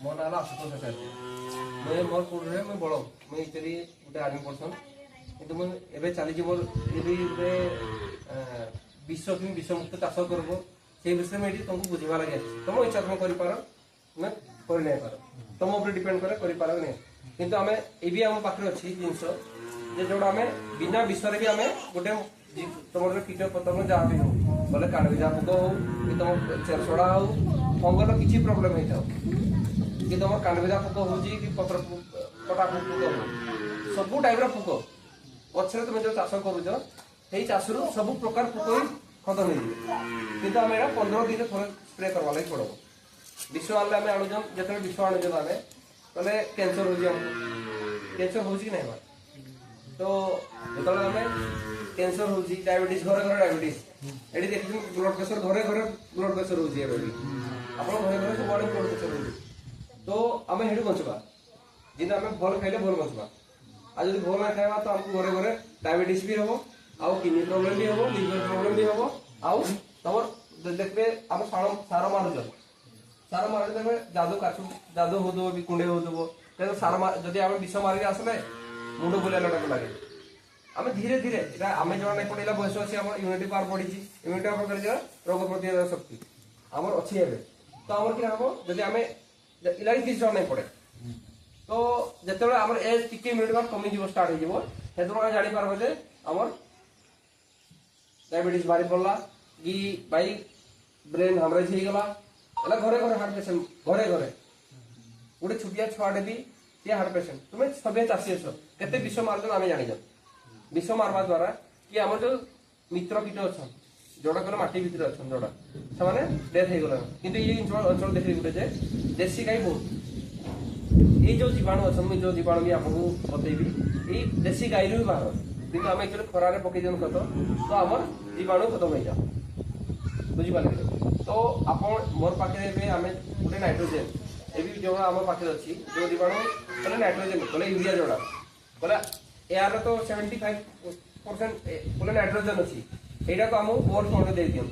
ମୋ ନାଁ ହେଲା ଆଶୁତୋଷ ଆଚାର୍ଯ୍ୟ। ମୁଁ ମୋର କୋର୍ଟରେ ମୁଁ ବଡ଼ ମୁଁ ଏକ୍ଚୁଆଲି ଗୋଟେ ଆର୍ମି ପର୍ସନ୍, କିନ୍ତୁ ମୁଁ ଏବେ ଚାଲିଛି ମୋର ଯଦି ଗୋଟେ ବିଶ୍ୱ କି ବିଶ୍ୱମୁକ୍ତ ଚାଷ କରିବ ସେଇ ବିଷୟରେ ମୁଁ ଏଠି ତୁମକୁ ବୁଝିବା ଲାଗି ଆସିଛି। ତୁମ ଇଚ୍ଛା ତୁମେ କରିପାର, ତୁମେ କରି ନାଇପାର, ତୁମ ଉପରେ ଡିପେଣ୍ଡ କରେ କରିପାର ନାହିଁ। କିନ୍ତୁ ଆମେ ଏ ବି ଆମ ପାଖରେ ଅଛି ଜିନିଷ ଯେ ଯୋଉଟା ଆମେ ବିନା ବିଷୟରେ ବି ଆମେ ଗୋଟେ ତମର କୀଟ ପତଙ୍ଗ ଯାହା ବି ହଉ ବୋଲେ କାଣ୍ଡବିଧା ପୋକ ହଉ କି ତମ ଛଡ଼ା ହଉ ଫଙ୍ଗର କିଛି ପ୍ରୋବ୍ଲେମ ହେଇଥାଉ कि तुम कांडविधा पोक हो पत्र कटा पोक हो सब टाइप पोक पक्षे तुम जो चाष कर चाष सब प्रकार पोक ही खत्म हो कि आम 15 दिन थोड़े स्प्रे करवा लगे पड़ो विष आने आम आणुन जो विष आणुन आम बोले कैंसर हो कैंसर हो कि नहीं तो जो आम कैंसर हो डायबिटीज घरे घरे डायबिटीज ये देख ब्लड प्रेसर घरे घरे ब्लड प्रेसर हो आप घरे घरे सब ब्लड प्रेसर हो तो आम हेटू बचवा जिन आम भल खाइले भल बचवा आज जब भल ना खावा तो आमको घरे घरे डायबिटीज भी हम आउ किडनी प्रोब्लेम भी हम लिवर प्रोब्लेम भी हम आउ तुम देखते आम सार मारुच सार मारे जादू काचु जादू हो कुंडे हो सार जदि आम विष मारिक आसले मुंड बुला लगे आम धीरे धीरे आम जो नहीं पड़ेगा बयस अच्छी आम इम्यूनिटी पावर बढ़ी इम्यूनिटी पावर कर रोग प्रतिरोधक शक्ति आमर अच्छी है तो आमर कि हम जब आम इलाज किसी जन नहीं पड़े तो जिते आम एज टी इम्यूनिटी पावर कमिज स्टार्ट हो जापर जे आमर डायबिटीज बाहरी पड़ा कि भाई ब्रेन हामरेज होगला घरे घरे हार्ट पेसेंट घरे घरे गोटे छुटिया छुआटे भी सी हार्ट पेसेंट तुम्हें सब चाषी अस के विष मार्ज आम जान विष मारवा द्वारा कि आम जो मित्र कीट अच्छा जोड़ा कल माटी भितर अच्छा जोड़ा से डेथ हो गला कि ये अंचल देख गोटे जे देशी गाई बहुत ये जो जीवाणु अच्छा मुझे जो जीवाणु भी आपको बतेबी ये देशी गाई भी बाहर कि आम एक्चुअली खरारे पकई दिन खत तो आम जीवाणु खत्म हो जाओ बुझिपारे तो आप मोर पाखे आम गोटे नाइट्रोजेन ये जो आम पाखे अच्छी जो जीवाणु बोले नाइट्रोजेन बोले यूरिया जोड़ा बोले यार तो 75% बोले नाइट्रोजेन अच्छी यहाँ को आम बोर फ्रंट दे दिखाँ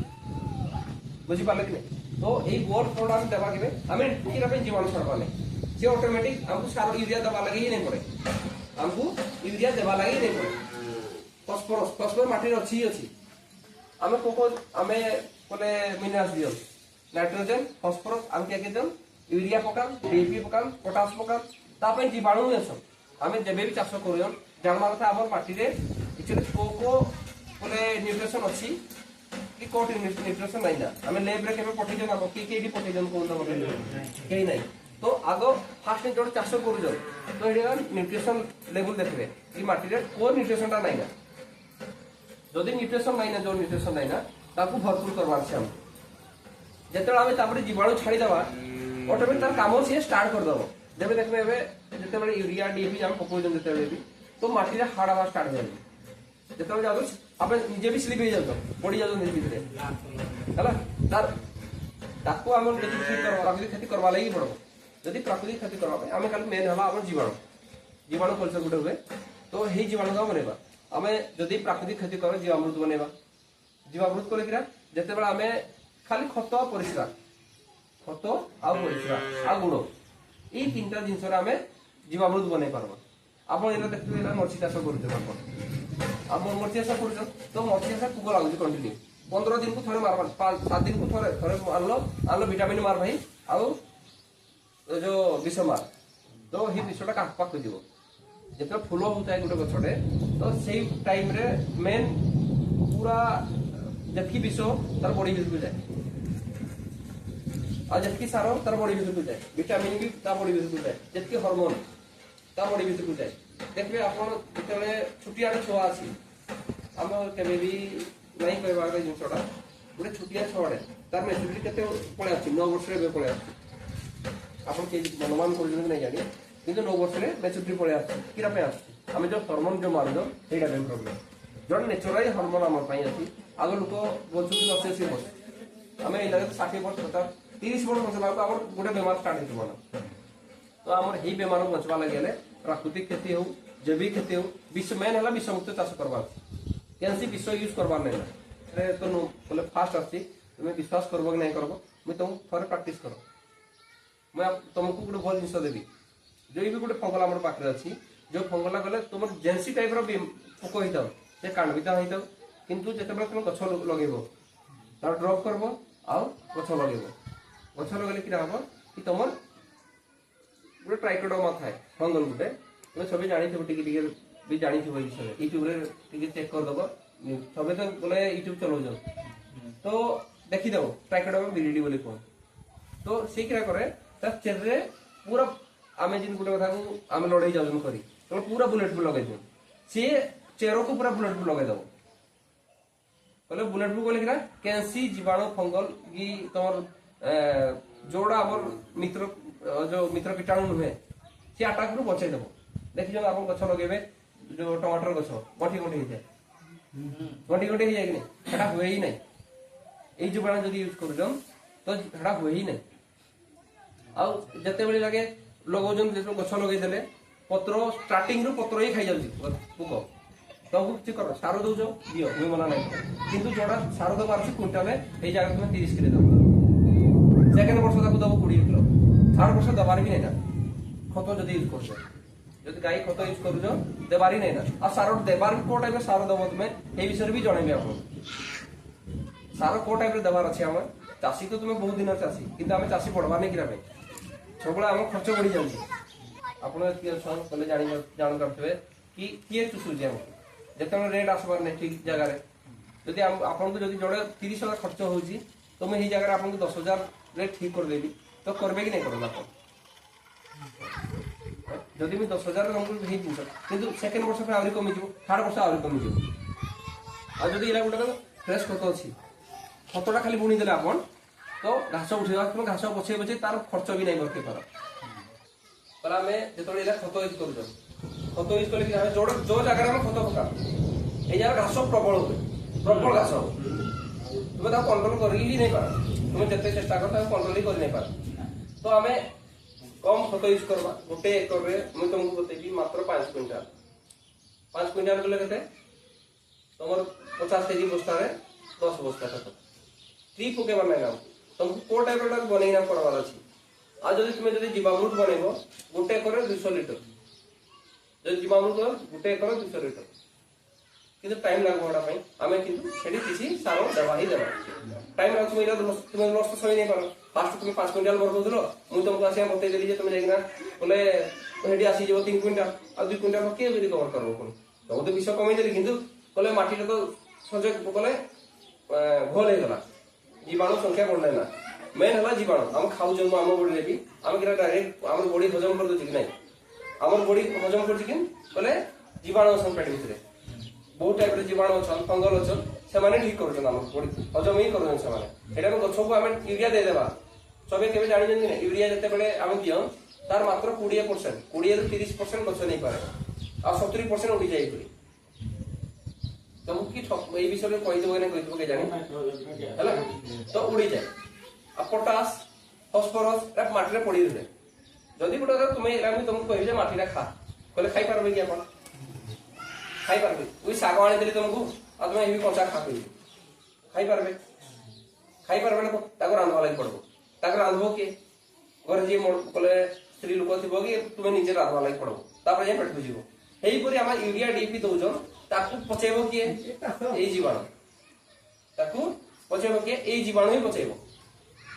बुझिपारे कि नहीं तो ये बोर फ्रंट आम देवा के आम टीका जीवाणु छड़वा नहीं सी ऑटोमेटिक आमको सार यूरिया दवा लगे ही नहीं पड़े आमको यूरिया देवा लगे ही नहीं पड़े फस्फरस फस्फर माटी अच्छी अच्छी आम पोक आम बोले मिनरल्स दियो नाइट्रोजेन फस्फरस आम क्या दियो यूरिया पकाम डीएपी पकाम पोटास पकाम तापे जीवाणु भी अच्छा आम जब भी चाष कर जानवा कथा आम माटी एक्चुअली पोक बोले न्यूट्रिशन अच्छी कि कौट न्यूट्रिशन नहीं ना आम लेब्रे के पठे ना किए पठे कहीं ना तो आग फास्ट जो चाष कर तो ये न्यूट्रिशन लेवल देखिए कि माटी को न्यूट्रिशन नहीं ना जदि न्यूट्रिशन नहीं ना जो न्यूट्रिशन नहीं ना भरपूर करवार से आम जिते आम जीवाणु छाड़ीदेवा ऑटोमेटिक तार काम सी स्टार्ट करदेव जब देखते जिते यूरिया डीएपी आम पकड़ जिते भी तो माटी हाड़ हवा स्टार्ट हो जिते जाओ आप निजे भी स्लीप हो जाओ पड़ जाओ भितर है ताको आम प्राकृतिक खेती करवा लगी पड़ो जदि प्राकृतिक खेती करवा आम खाली मेन है आम जीवाणु जीवाणु कल्चर गोटे हुए तो यही जीवाणु का बनवा आम जदि प्राकृतिक खेती कर जीवामृत बनवा जीवामृत कर जिते आम खाली खत परिश्रा खत आ परिश्रा आ गुड़ ये 3टा जिनस आम जीवामृत बनई पार्बा आप देखते मर्ची चाष कर मर्ची चाष कर तो मर्ची चाष पोक लगुच कंटिन्यू 15 दिन को थे मार 7 दिन को थे आनल विटामिन मार भाई आउ जो विष मार तो ये विषटा का पाक जीव जिते फूल होता है गोटे गछटे तो से टाइम रे मेन पूरा जतकी विष तार बॉडी भितर को जाए और जतकी सार तार बॉडी भितर को जाए विटामिन भी ता बॉडी भितर को जाए जतकी हार्मोन ता बॉडी भितर को जाए देखिए आप जिते छुटिया छुआ अच्छी आम केवे भी नहीं कहबार जिनसा गोटे छुटिया छुआड़े तार मेचुरीटी के पलि आस 9 वर्ष पलि आप अनुमान कर नहीं जानी कि 9 वर्ष मेचुरीटी पलि आसमें जो हर्मोन जो मारुद यहीटा प्रोब्लेम जो नेचुराल हर्मोन आम अच्छी आग लोक बचुँ 80 वर्ष आम ये 60 वर्ष 30 वर्ष बचला आम गोटे बेमार स्टार्ट हो तो आम यही बेमार बचवा लगे प्राकृतिक खेती हो जैविक खेती हो विश्व मेन है विषमुक्त चाष करवा कैंसी विष यूज करवार नहीं तो बोले फास्ट आसी तुम्हें विश्वास करब कि नहीं करब मुझे तुमको थोड़े प्राक्ट कर मैं तुमको गोटे भल जिन देवी जो भी गोटे फंगल आम पाखे अच्छी जो फंगला गले तुम जेन्सी टाइप पोक होता से कांडविता होता किंतु जिते तुम गछ लगे ड्रप करब आउ गछ लगे गछ लगे कि हम कि तुम गोटे ट्राइकोडर्मा थाए फंगल गोटे तुम सब जानी भी जानी विषय यूट्यूब चेक करदेव सब तो बोले यूट्यूब चलाऊ तो देखीदेव ट्राइकोडर्मा विरिडी बोली कौन तो सी क्या करे चेरे पूरा आम जिन गोटे कथा को आम लड़े जाऊन करी तो पूरा बुलेट प्रूफ लगे सी चेर को पूरा बुलेट प्रूफ लगेदेव बोले बुलेट प्रूफ बोले कैंसी जीवाणु फंगल कि तुम जोड़ा आम मित्र जो मित्र कीटाणु नुहे सी आटाक रू बचेदेव देखी आप गछ लगे जो टमाटर गछ गंठी गंठी जाए गंठी गंठी जाए कि नहीं हुए ही नहीं ये जीवाणु जब यूज कर तो हुए ही नहीं आते बड़े लगे लगौन जो गछ लगे पत्र स्टार्टिंग रु पत्र ही खाई जाऊँ पोक तो किसी कर सार दौच दियो मुझे मना ना कि जोड़ा सार दबा क्विंटाल ये जगह तुम 30 किलो दब सेकेंड वर्ष तक दब 20 किलो थर्ड वर्ष दबार भी नहीं खत जब यूज कर गाई खत यूज कर देवार ही नहीं आ सार देवार को टाइप सार दब तुम्हें ये विषय भी जनइबी आप सार को टाइप देवार अच्छे आम चाषी तो तुम्हें बहुत दिन चाषी किंतु आम चाषी पढ़वा नहीं कि सब आम खर्च बढ़ी जाऊँगी आपने जानते कि किए चुषुचे आमको जिते रेट आसबार नहीं ठीक जगह जदि आपको जो जोड़े 30,000 खर्च हो तो मुझे जगह आपको 10,000 रेट ठीक करदेवी तो करबे कि नहीं करें आप जदि मुझे 10,000 तुमको जिन कि सेकेंड वर्ष आहरी कमिज थर्ड वर्ष आहरी कमिज आदि गोटे फ्रेश खत अच्छी खतटा खाली बुणीदे आप तो घास उठेगा तुम घास बचे बचे तार खर्च भी नहीं बरके पार आम जो खत यूज कर खत यूज कले जो जगह खत पका ये जगह घास प्रबल हुए प्रबल घास तुम्हें कंट्रोल कर ही नहीं पार तुम्हें जिते चेष्टा कर कंट्रोल ही कर नहीं पार तो आम कम खत यूज करवा गोटे एकर मुझे तुमको बतेबी मात्र 5 क्विंटाल गले के तुम 50 केजी बस्तार 10 बस्ता खत ट्री पकेबार ना तुमको को टाइप बनईना पड़वार अच्छी आज जब तुम्हें जब जीवामृत बनइब गोटे एकर 200 लिटर जो जीवामृत गोटे एकर 200 लिटर कि टाइम लगे आम कि सार देवा ही देवा टाइम लगे तुम्हें नष्ट सही नहीं पार फास्ट तुम 5 क्विंटाल बरकौल मुझे तुमको आस बतईदेली तुम जाइना बोले हेटी आसीज 3 क्विंटाल आ 2 क्विंटाल किए रिकवर कर तुम तो विष कमेदेली कि बोले माटी तो सजग बोले भल होगा जीवाणु संख्या बढ़ना ना मेन है जीवाणु आम खाऊ आम बड़ी भी आम कि डायरेक्ट आम बड़ी हजम कर दूसरी कि नहीं आम बड़ी हजम कर जीवाणु अच्छा पेट भितर बहुत टाइप जीवाणु अच्छा फंगल अच्छा से ठीक कर हजम ही कर गछ को आम यूरिया देदेबा सब के जानी ना यूरिया जिते आम दियो तार मात्र 20% 20 ରୁ 30% गछ नहीं पारे आ 70% उड़ी जाए तुमको कि विषय में कहीदेव कि जानी तो उड़ी जाए आ पोटास फस्फरस माटी पड़ी रहे जदि गोटे तुम्हें तुमको कह माटी खा कहले खाई पार्बे कि आप खाई पार्बे वही शाग आनी तुमको आ तुम ये कंचा खा खाई पार्बे ना रांधवा लगे पड़ब रांधब किए घर जी कले स्त्री लोक थी कि तुम्हें निजे रांधवा लगे पड़ब जाए पेट बुझे यहीपरि आम यूरिया डीपी दौन पचेब किए ये जीवाणु पचेब किए ये जीवाणु ही पचेब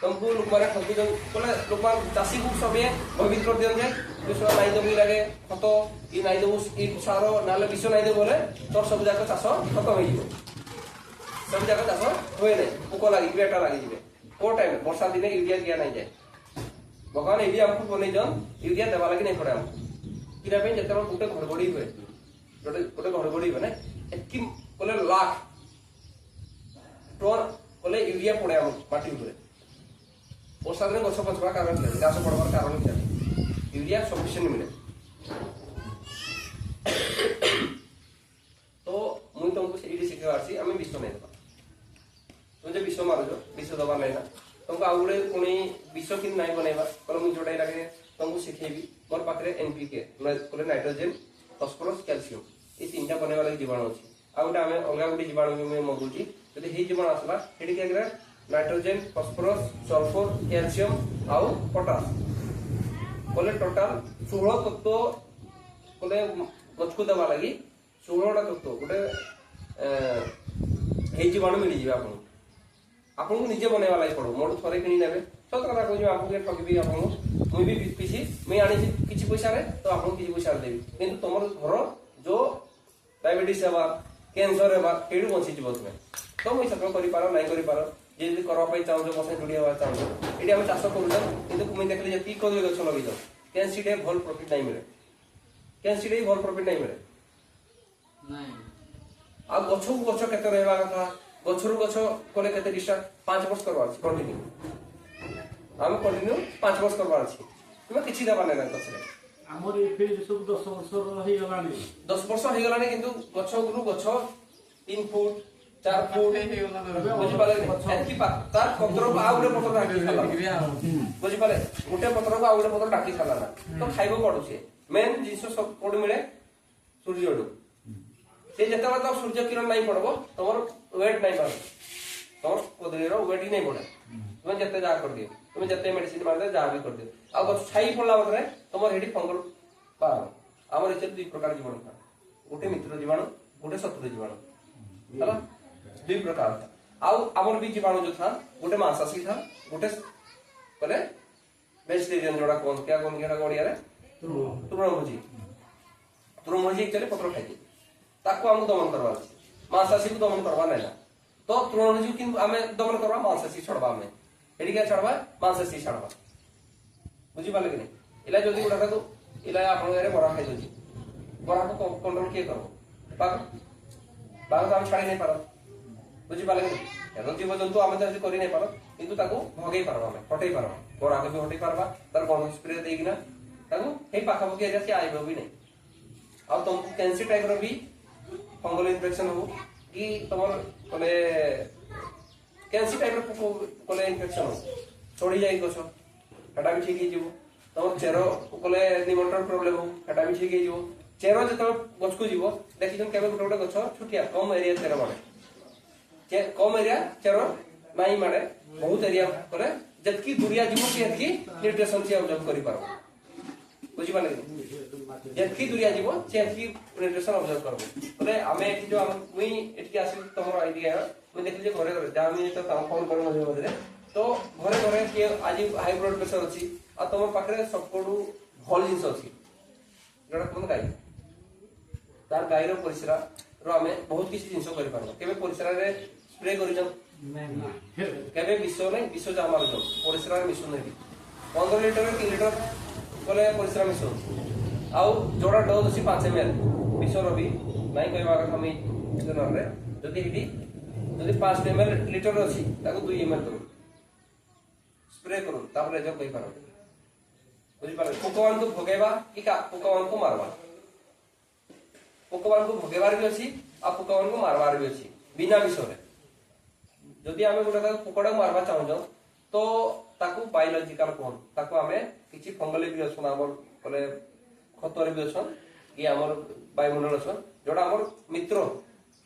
तुमको लोक मैंने ठगी बोले लोक चाषी को सब भयभीत कर दिया जाए नाई देव लगे खत कि नाई देव सार ना विष नाई देव बोले तोर सब जाक चाष खत्म हो सब जाक चाष हुए ना पोक लगे पेटा लगे को टाइम वर्षा दिन यूरिया दिया नहीं जाए भगवान ये आमको बनई जान यूरिया देवा लगे नहीं पड़े आमको कि जिते गोटे घड़घड़ी हुए गोटे घड़घड़ी हुए ना एक बोले लाख टन बोले यूरिया पड़े आम माटी उपर वर्षा दिन गछ पचवा कारण घास पड़वार कारण यूरिया सफिशिएंट मिले तो मुझे तुमको ये शिखे आम विष नहीं देवा तुम जो विष मारुच विष दबार नहीं ना तुमको आउ गोटे पुणी विष कि नहीं बनवा कल मुझे जोटा लगे तुमको शिखेबी मोर पाखे एनपीके नाइट्रोजेन फस्फरस कैल्शियम ये 3टा बनवा लगे जीवाणु अच्छी आ गोटे आम अलग गोटे जीवाणु भी मगुची जब ये जीवाणु आसला ये नाइट्रोजेन फस्फरस सल्फर कैल्शियम आउ पोटास कले टोटाल 16 तत्व कले गछ को देवा लगी 16टा तत्व गोटे हे जीवाणु मिल जिवे आपन को निजे बनेवा लागि पड़ो मोर थरे किनी नेबे सत कथा कहू आपन के ठगबी आपन मुई भी पिसी मैं आनी किछि पैसा रे तो आपन किछि पैसा देबी किंतु तमर घर जो डायबिटीज हेबा कैंसर हेबा केडू बंची जीव तुमे तो मुई सब करि पारो नाही करि पारो जे जदी करबा पई चाहू जो बसे जुडी हेबा चाहू एटी हम चाष करू किंतु मुई देखली जे ती कदली गछ लगी दो कैंसिडे भल प्रॉफिट नाही मिले कैंसिडे भल प्रॉफिट नाही मिले नहीं आ गछ को गछ केते रहबा कथा गछरु गछ कोले केते डिस्टेंस 5 वर्ष करबा अछि कंटिन्यू हम कंटिन्यू 5 वर्ष करबा अछि तुमे किछि देबा नै गछ रे हमर ए फेज सब 10 वर्ष रही गलानी 10 वर्ष हो गलानी किंतु गछ गुरु गछ 3 फुट 4 फुट बुझि पाले एतकी तार पत्र को आ गुटे पत्र डाकी खाला बुझि पाले गुटे पत्र को आ गुटे पत्र डाकी खाला ना तो खाइबो पडुछे मेन जिंस सब कोड मिले सूर्यडू से जतबा तो सूर्य किरण नहीं पड़बो तमर वेट नहीं पड़ो तमर कोदरीरो वेट ही नहीं पड़े तुम जते जा कर दियो तुम जते मेडिसिन मार दे जा भी कर दियो आ गछ छाई पड़ला बतरे तमर हेडी फंगल पार हमर इचे दुई प्रकार जीवाणु था गोटे मित्र जीवाणु गोटे शत्रु जीवाणु हला दुई प्रकार था आ हमर भी जीवाणु जो था गोटे मांसाशी था गोटे कले वेजिटेरियन जोड़ा कौन क्या गोड़िया रे तृणभोजी तृणभोजी चले पत्र खाई ताको हम दमन करवा मांसाशी को दमन करवा नहीं तो तृणभोजी किंतु आमे दमन करवा मांसाशी छड़बा हमें एडी क्या छड़बा मांसाशी छड़बा बुझी पाले कि नहीं इला जदी उडा तो इला आपण घरे बरा खाई दोजी बरा को कंट्रोल के करो बाग हम छाड़ी नहीं पारो बुझी पाले कि नहीं एरो जीव जंतु आमे जदी करि नहीं पारो किंतु ताको भगेई पारबा हमें हटई पारबा बरा को भी हटई पारबा तार कोन स्प्रे देगिना ताको हे पाखा पके एरिया से आइबो भी नहीं आ तुम कैंसर टाइप रो भी फंगल इन्फेक्शन हो कि तमर कोले कैंसर टाइप रो कोले इन्फेक्शन हो छोड़ी जाई गछ हटा भी ठीक ही जीवो तमर चेरो कोले निमंत्रण प्रॉब्लम हो हटा भी ठीक ही जीवो चेरो जत गछ को जीवो देखि जन केबे गोटे गोटे गछ छुटिया कम एरिया चेरो माने कम एरिया चेरो नाही माने बहुत एरिया कोले जतकी दुरिया जीवो से हतकी न्यूट्रिशन से ऑब्जर्व करि पारो बुझी पाले जतकी दुरिया जीवो से हतकी न्यूट्रिशन ऑब्जर्व करबो बोले हमें एठी जो हम मुई एठी आसी तमरो आईडिया मैं देखली जे घरे घरे जामी तो काम फोन करो मजे मजे तो घरे घरे के आज हाई ब्लड प्रेशर अछि आ तमर पाखरे सबकोडू भल जिंस अछि जोडा कोन गाई तार गाईरो परिसरा रो हमें बहुत किसी जिंस करि पारबो केबे परिसरा रे स्प्रे करि जम केबे विषो नै विषो जा मार जम परिसरा रे मिसो नै 15 लीटर 3 लीटर कोले परिसरा मिसो आउ जोडा डोज अछि 5 ml विषो रबी नाही कहबा कथा मी जनर रे जदी हिडी जदी 5 ml लीटर अछि ताको 2 ml करू स्प्रे करू तापर जो कहि पारो बुझि पारे पोकवान को भगेबा कि का पोकवान को मारबा पोकवान को भगेबार भी अछि आ पोकवान को मारबार भी अछि बिना विषो रे जदी हमें गोटा पोकड़ा मारबा चाहू तो ताकू बायोलॉजिकल कोन ताकू हमें किछि फंगल भी अछन हमर बोले खतर भी अछन कि हमर बायुमंडल अछन जोडा हमर मित्र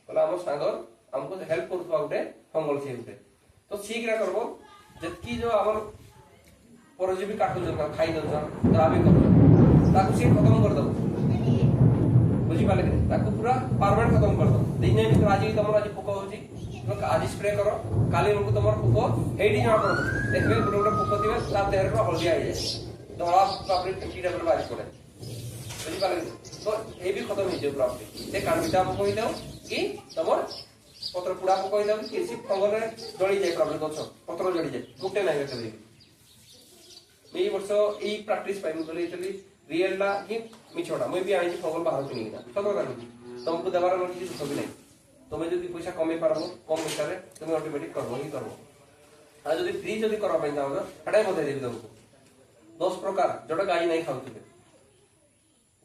बोले हमर सागर हमको हेल्प करथबा उठे फंगल से उठे तो शीघ्र करबो जतकी जो हमर परजीवी काटू जन खाई दन ता भी करबो ताकू से खत्म कर दो बुझी पाले कि ताकू पूरा परमानेंट खत्म कर दो दिने भी आज तमर आज पोको होची तो आज स्प्रे करो काली हमको तमर पोको हेडी जमा करो देखबे गोटे गोटे पोको दिबे ता देहर पर हल्दी आइ जाय धला पापड़ी कीड़ा पर बारिश पड़े बुझी पाले तो ए भी खत्म हो जाय प्रॉब्लम से कांबिटा पोको होई दाও कि तमर पत्र पुडा पोको होई दाও कि किसी फंगल रे जळी जाय प्रॉब्लम गछ पत्र जळी जाय गुटे नाही बेटे एई वर्ष एई प्रैक्टिस पाइ मुले चली रियल ला कि मिछोडा मैं भी आइ फंगल बाहर किनिना सतो गानी तुमको देवार न किसी सब नहीं तुम्हें जदी पैसा कमे पारबो कम पैसा रे तुम ऑटोमेटिक करबो ही करबो आ जदी फ्री जदी करबा पई जाओ हटाई बदे देबी तुमको 10 प्रकार जोडा गाई नहीं खाउतबे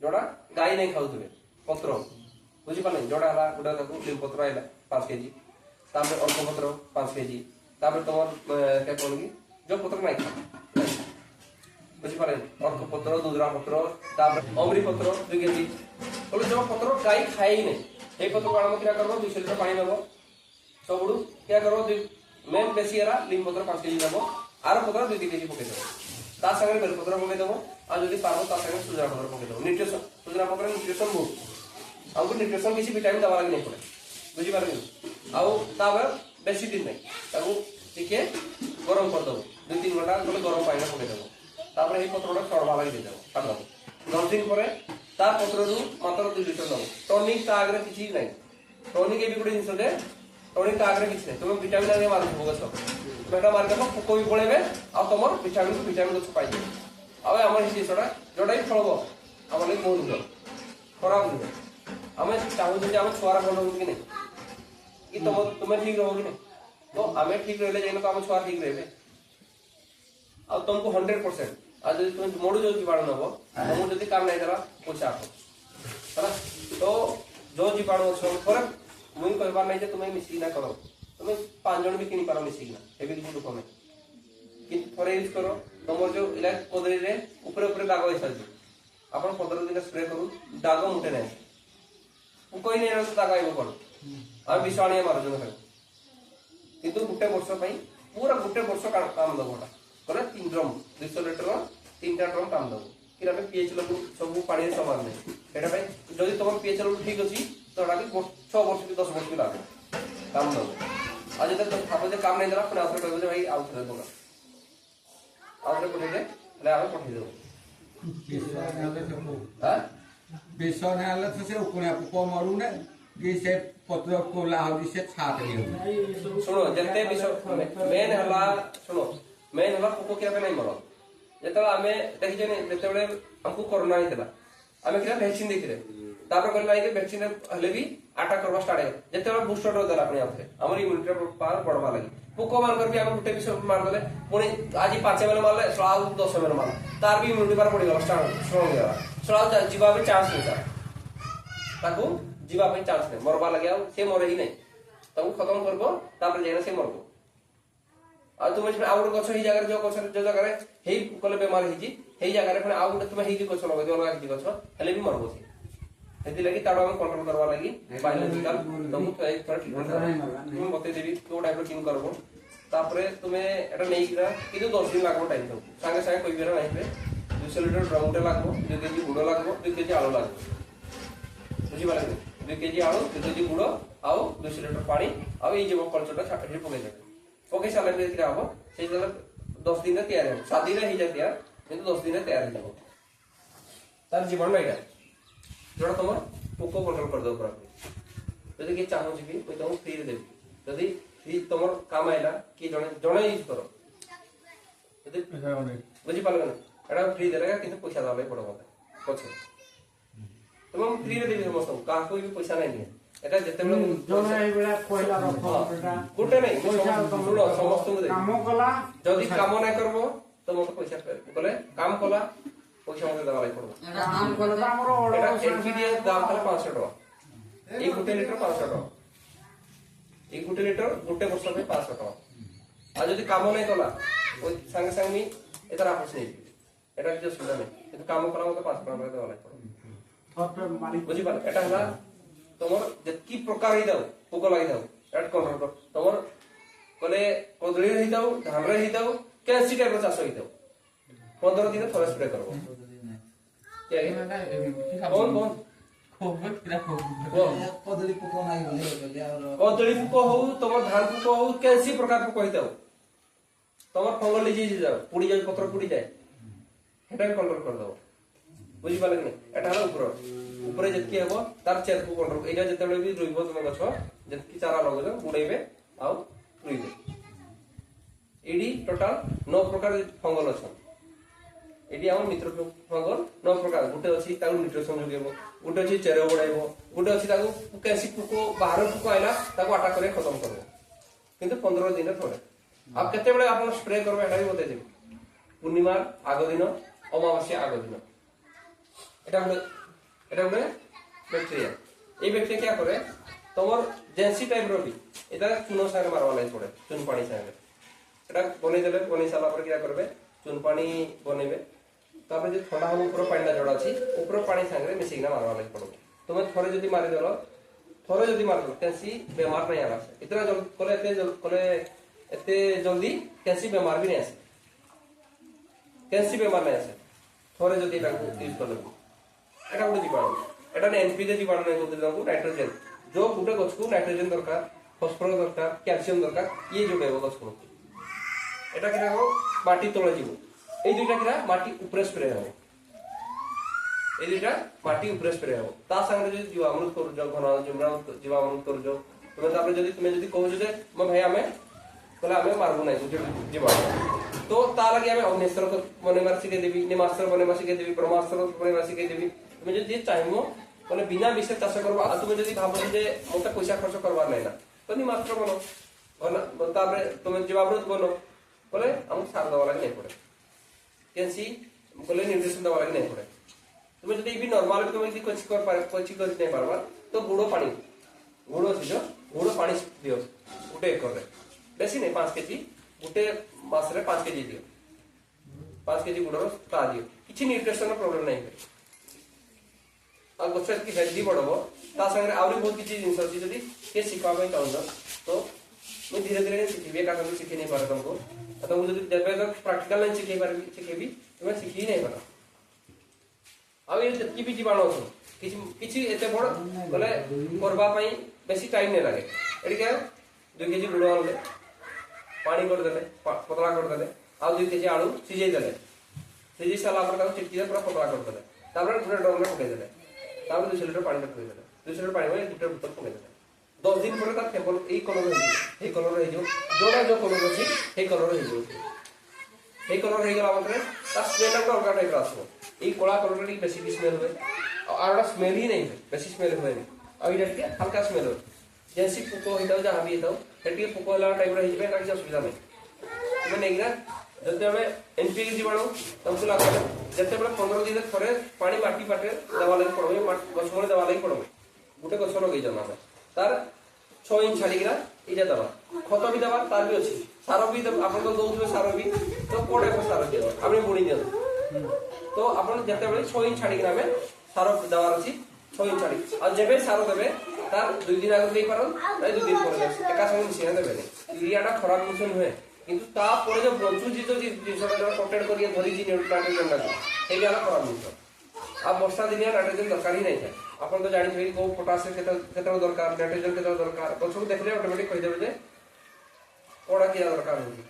जोडा गाई नहीं खाउतबे पत्र बुझी पाले जोडा हला गुडा ताको लीम पत्र आइला 5 केजी तापर अर्क पत्र 5 केजी तापर तमर के कोन की जो पत्र नहीं खा बुझी पाले अर्क पत्र दुधरा पत्र तापर अमरी पत्र 2 केजी बोले जो पत्र गाई खाए ही नहीं हे पत्र काढ क्या करबो 200 लीटर पानी देबो सबुडू क्या करबो मेन बेसी एरा लीम पत्र 5 केजी देबो आर पत्र 2 केजी पके देबो ତା ସାଙ୍ଗରେ ବେଲପତ୍ର ପକେଇ ଦେବ ଆଉ ଯଦି ପାର ତା ସାଙ୍ଗରେ ସୁଜନା ପତ୍ର ପକେଇ ଦେବ ନ୍ୟୁଟ୍ରିସନ ସୁଜନା ପତ୍ର ନ୍ୟୁଟ୍ରିସନ ବହୁତ ଆମକୁ ନ୍ୟୁଟ୍ରିସନ କିଛି ଭିଟାମିନ ଦେବା ଲାଗି ନାହିଁ ପଡେ ବୁଝିପାରିଲେ ଆଉ ତାପରେ ବେଶୀ ଦିନ ନାହିଁ ତାକୁ ଟିକେ ଗରମ କରିଦେବ 2-3 ଘଣ୍ଟା ଗଲେ ଗରମ ପାଣିରେ ପକେଇ ଦେବ ତାପରେ এই ପତ୍ରଟା ଛড়ବା ଲାଗି ଦେଇଦେବ ଛାଡ଼ିଦେବ 10 ଦିନ ପରେ ତା ପତ୍ରରୁ ମାତ୍ର 2 ଲିଟର ଦେବ ଟନିକ ତା ଆଗରେ କିଛି ନାହିଁ ଟନିକ ଏ ବି ଗୋଟେ ଜିନିଷ ଯେ ଟନିକ ତା ଆଗରେ କିଛି ନାହିଁ ତୁମେ ଭିଟାମିନ ଆଣିକି ମାରୁଥିବ ଗଛ ତୁମେ ଏଟା ମାରିଦେବ ପୋକ ବି ପଳେଇବେ ଆଉ ତମର ଭିଟାମିନ ଗଛ ପାଇଯିବ ଆଉ ଆମର এই ଜିନିଷଟା ଯୋଉଟା ବି ଫଳବ ଆମର ଲାଗି ବହୁତ ଭଲ ଖରାପ ନୁହେଁ ଆମେ ଚାହୁଁଛୁ ଯେ ଆମ ଛୁଆର ଭଲ ହଉ କି ନାହିଁ କି ତୁମେ ଠିକ ରହ କି ନାହିଁ ତ ଆମେ ଠିକ ରହିଲେ ଯାଇନା ତ ଆମ ଛୁଆ ଠିକ ରହିବେ ଆଉ तुमको 100% आज यदि तुम मोड़ू जो जीवाणु नब तुमको जदि काम नहीं देला पैसा आस है तो जो जीवाणु अच्छे थोड़े मुझे कहबार नहीं तुम्हें मिसिक ना करो तुम्हें 5 जन भी किनी पार मिसिक ना एबी किसी दुख नहीं कि थोड़े यूज करो तुम जो इला कदली रे ऊपर ऊपर दाग हो सारी अपन 15 दिन स्प्रे करू दाग मुटे नहीं कोई नहीं रहता दाग आइबो कोन आ विषाणिया मार जन किंतु गुटे वर्ष पई पूरा गुटे वर्ष काम दबोटा करे 3 ड्रम 200 लीटर 3टा ड्रम काम दबो कि आमे पीएच लेवल सब पानी समान नहीं एटा भाई जदि तुम पीएच लेवल ठीक अछि तो एटा 6 वर्ष की 10 वर्ष की लागे काम दबो आज जब तुम भाबो जे काम नहीं देला पुणे आउथरे कहबो जे भाई आउथरे दो आउथरे पठे दे ले आमे पठे दो हां बेसन आले तो से उकोणा को मरू ने कि से पत्र कोला हो से छात नहीं हो सुनो जते विषय मेन हला सुनो मेन हला पोको किया नहीं मरो जेतला आमे देखि जे जेतेबेले हमको कोरोना हितला आमे किया वैक्सीन देखिले तापर करला कि वैक्सीन हले भी अटैक करबा स्टार्ट है जेतेबेले बूस्टर डोज देला अपने आपसे हमर इम्यूनिटी पावर बढ़वा लगी पोको मान कर भी हम गुटे विषय मार देले पुणी आज 5 बेले मारले 10 बेले मार तार भी इम्यूनिटी पावर बढ़ी गला स्ट्रांग हो गया जीवा भी चांस नहीं था ताकू जीवा पे चांस नहीं मरबा लगे से मरे ही नहीं तब खत्म करबो तापर जेना से मरबो आ तुम इसमें आउट गछ ही जगह जो जगह हे कले बेमार ही जी हे जगह रे आउट तुम हे जी गछ लगे जो लगा जी गछ हेले भी मरबो से हेति लगी ताडो हम कंट्रोल करवा लगी बायोलॉजिकल तुम एक थोड़ा ट्रीटमेंट तुम बते देबी तो टाइप रो किन करबो तापरे तुमे एटा नै किरा किदो 10 दिन लागबो टाइम तो संगे संगे कोई बेरा नहीं पे 200 लीटर ड्रम उठे लागबो 2 केजी गुड़ लागबो 2 केजी आलू लागबो बुझी बाले 2 केजी आलू 2 केजी गुड़ आउ 200 लीटर पानी आउ ए जेबो कल्चरटा छाटी पके दे ओके साले में क्या हो से 10 दिन में तैयार है 7 दिन ही जाती है किंतु 10 दिन में तैयार हो जाबो तार जीवन में एटा जोड़ा तुम पोको कंट्रोल कर दो पूरा यदि के चाहो छी कोई तुम फ्री दे यदि फ्री तुम काम आइला कि जणे यूज करो यदि बुझी पालो ना एटा फ्री देला किंतु पैसा दबाई पड़ो मते पछे तुम फ्री रे देबी समस्त का कोई भी पैसा नहीं है এটা যেতেবেলে জনে এবেলা কইলা রকম এটা গুটে নাই শুনো সমস্ত কাম কলা যদি কাম না করব তো মতে পয়সা বলে কাম কলা পয়সা মতে দেওয়া লাগবে কাম কলা তো আমার এটা এনপিডিএ দাম তাহলে 500 টাকা এই গুটে লিটার 500 টাকা এই গুটে লিটার গুটে বর্ষ पे 500 টাকা আর যদি কাম নাই কলা ওই সঙ্গে সঙ্গে এটা আপস নেই এটা কিছু সুবিধা নেই কিন্তু কাম কলা মতে 500 টাকা দেওয়া লাগবে থপে মারি বুঝি পারে এটা হলা তোমার যেকি প্রকার হি দাও পোক লাগি দাও এট কন্ট্রোল কর তোমার কলে কদলি হি দাও ধামরে হি দাও ক্যান্সি টাইপ চাষ হি দাও 15 দিনে থরে স্প্রে করব কে কোন কদলী পোক নাই হলে কদলি পোক হউ তোমার ধান পোক হউ ক্যান্সি প্রকার পোক হি দাও তোমার ফঙ্গল ডিজিজ যাও পুড়ি যায় পত্র পুড়ি যায় এটা কন্ট্রোল করে দাও বুঝি পালে কি এটা হলো উপরে যেতকি হবো তার চেরকু কন্ট্রোল এটা যেতেবেলে भी রইব তুমি গছ যেতকি চারা লগাইছ গুড়াইবে আউ রইবে এডি টোটাল 9 প্রকার ফঙ্গল আছে এডি আমার মিত্র ফঙ্গল 9 প্রকার গুটে আছে তাକୁ নিউট্রিশন যোগাইব গুটে আছে চের বড়াইব গুটে আছে তাକୁ कैसी পোক বাহার পোক আইলা তাକୁ আটাক করে খতম করব কিন্তু 15 দিনে থরে আপ কেতেবেলে আপন স্প্রে করবে এটা বতে দেব পূর্ণিমার আগো দিন অমাবাস্যা আগো দিন এটা হলো ব্যাকটেরিয়া এই ব্যাকটেরিয়া क्या করে তোমার জেন্সি টাইপ রবি এটা চুনো সাথে মারবা লাগি পড়ে চুন পানি সাথে এটা বনেই দেবে বনেই সালা পরে क्या করবে চুন পানি বনেবে তারপরে যে ঠান্ডা হলো উপরে পানিটা জড়া আছে উপরে পানি সাথে মিশিয়ে না মারবা লাগি পড়বে তুমি থরে যদি মারি দেলো থরে যদি মারলো कैंसी बीमार नहीं आला इतना जल्दी एते जल्दी कैंसी बीमार भी नहीं आसे कैंसी बेमार नहीं आसे थोड़े जो एटा यूज कर लेबो एटा गोटे जीवाणु एटा ने एनपीके जीवाणु नहीं कहते हमको नाइट्रोजन जो गोटे गछ को नाइट्रोजन दरकार फॉस्फोरस दरकार कैल्शियम दरकार ये जो बेबो गछ को एटा किरा को माटी तळे जीवो এই দুইটা কিরা মাটি উপরে স্প্রে হবে এই দুইটা মাটি উপরে স্প্রে হবে তা সঙ্গে যদি জীবামৃত করুছ ঘন জীবামৃত করুছ তুমি তারপরে যদি তুমি যদি কହୁଛ যে মো ভাই আমি বলে আমি মারবো নাই জীবাণু তো তা লাগে আমি অগ্নিস্ত্র বনেবার শিখে দেবি নিমাস্ত্র বনেবার শিখে দেবি ব্রহ্মাস্ত্র বনেবার শিখে দেবি তুমি যদি চাইমো মানে বিনা বিষে চাষ করবা আর তুমি যদি ভাবো যে মোটা পয়সা খরচ করবার নাই না তো নিমাস্ত্র বনো তারপরে তুমি জীবামৃত বনো বলে আমাকে সার দেওয়া লাগে নাই পড়ে कैंसी बोले न्यूट्रिशन दवा लगे नहीं पड़े तुम्हें যদি भी नॉर्मल भी तुम्हें कुछ कर नहीं पारबा तो गुड़ो पानी गुड़ो जो गुड़ो पानी दियो गोटे एकर रे बेसी नहीं 5 केजी गोटे मास रे 5 केजी दियो 5 केजी गुड़ो ता दियो किछि न्यूट्रिशन प्रॉब्लम नहीं है आ गछ की हेल्दी बढ़बो ता संगे आउरी बहुत किछि जिंस अछि जदी के सिखा पई चाहूँ तो मैं धीरे धीरे सीखी का कभी सीखी नहीं पारा तुमको तो मुझे जब तक प्रैक्टिकल नहीं सीखेबी तुम्हें सीखी नहीं पारा अब ये जति भी जीवाणु अछि किछि एते बड़ बोले करबा पई बेसी टाइम नहीं लागे एडी के 2 केजी गुड़ आनले पानी कर देले पतला कर देले आ 2 केजी आलू सिझाई देले सिझी साला पर ताको चिटकी पूरा पतला कर देले तापर पूरा डोंग में पके देले तापर 2 लीटर पानी पके देले 2 लीटर पानी में 1 लीटर बोतल पके देले 10 दिन पर ता केवल ए कलर हे जो जोड़ा जो कलर अछि हे कलर हे जो हे कलर हे गला मात्रे ता स्मेल का अलग टाइप आसो ए कोला कलर टी बेसी स्मेल होय और स्मेल ही नहीं है बेसी स्मेल होय और इधर के हल्का स्मेल हो जैसे पोको हिताउ जहां भी हिताउ एटी पोको वाला टाइप रे हिबे काही असुविधा नहीं तुम नहीं ना जते हमें एनपीके जीवाणु तुमको लागो जते बले 15 दिन थरे पानी माटी पाटे दवा लगे पड़ो गछ मोले दवा लगे पड़ो गुटे गछ लगे जमा तार 6 इंच छाड़ीरा इजा दवा खत भी दवा तार भी अछि सारो भी आपन तो दउथबे सारो भी तो कोडे को सारो दियो आपने बुणी दियो तो आपन जते बले 6 इंच छाड़ीरा हमें सारो दवा अछि 6 इंच छाड़ी आ जेबे सारो देबे तार 2 दिन आगे देई पारन ताई 2 दिन पर एका संग मिसिया देबे यूरियाटा खराब मिशन हुए किंतु ता परे जो बंचू जी जिसटा कॉन्टेक्ट करिए धरी जी नाइट्रोजन लागे हे गाला खराब मिशन अब वर्षा दिनिया नाइट्रोजन दरकार ही नहीं है अपन तो जानि छै को पोटासियम केते दरकार नाइट्रोजन केते दरकार गछ को देखले ऑटोमेटिक कहि देबे जे कोडा किया दरकार होई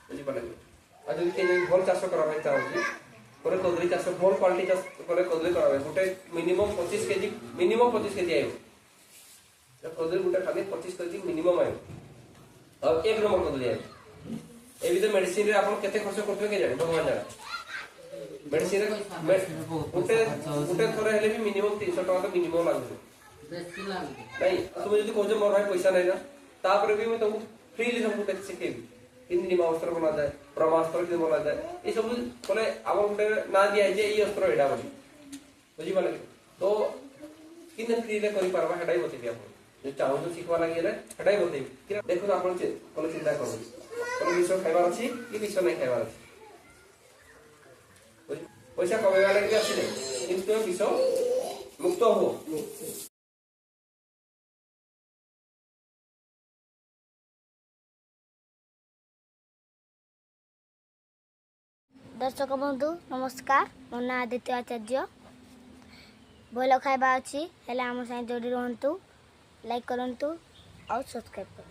बुझी पले आ जदि के भल चाष करबे चाहूची करे कदली चाष भल क्वालिटी चाष करे कदली करबे गुटे मिनिमम 25 केजी आइबो जब कदली गुटे खाली 25 केजी मिनिमम आइबो अब एक नंबर कदली आइबो ए भी तो मेडिसिन रे अपन केते खर्च करथबे के जाने भगवान जाने मेडिसिन गुटे थोड़े हेले भी मिनिमम 300 टका तो मिनिमम लागबे बेसी लागबे नहीं तुम जदी कहजो मोर भाई पैसा नहीं ना तापर भी मैं तुमको फ्रीली सब कुछ सिखेबी किन निमास्त्र बना जाए ब्रह्मास्त्र के बना जाए ये सब बोले अब गुटे ना दिया जे ई अस्त्र एडा बोली बुझी पाले तो किन फ्रीले करि पारबा हेडाई बतेबी अपन जो चाहो जो सिखवा लागि रे हेडाई बतेबी कि देखो अपन कोन चिंता करू कोन विषय खाइबार अछि कि विषय नहीं खाइबार अछि पैसा कमाइबा लागि आसिले किंतु विषय मुक्त हो दर्शक बंधु नमस्कार मो ना आदित्य आचार्य भल खाइबा अच्छी हेले आम साथ जोड़ी रुहतु लाइक करंतु और सब्सक्राइब करंतु।